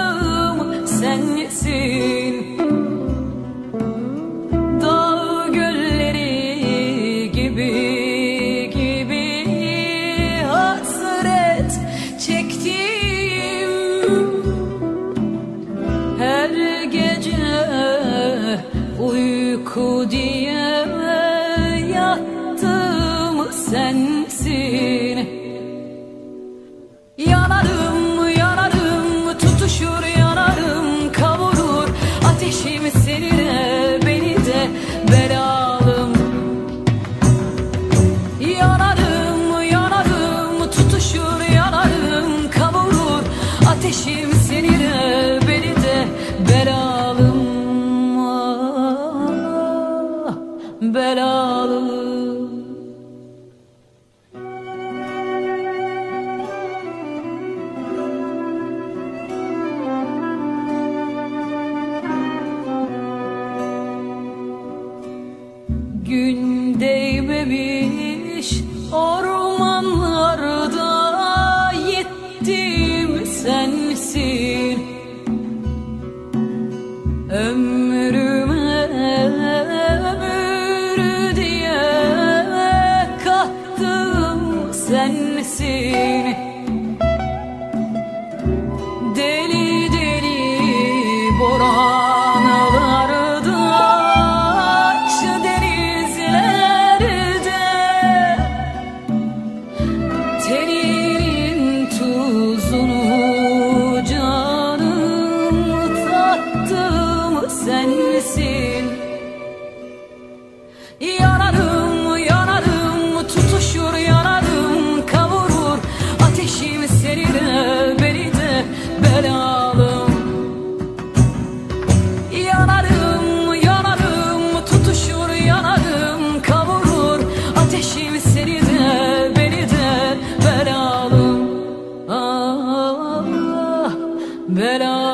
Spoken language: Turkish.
yattığım sensin. Dağ gölleri gibi hasret çektim. Her gece uyku diye yattığım sensin. Yanarım, yanarım, tutuşur yanarım, kavurur ateşim seni de beni de belalım. Yanarım, yanarım, tutuşur yanarım, kavurur ateşim seni de beni de belalım. Ah, belalım. Gün değmemiş ormanlarda yettim sensin. Ömrüme ömür diye kattım sensin. Deli deli boranlarda, teninin tuzunu canım tattım sensin. Yanarım, yanarım, tutuşur yanarım, kavurur ateşim seni de beni de belalım. Yanarım, yanarım, tutuşur yanarım, kavurur ateşim seni de beni de belalım. Ah, belalım.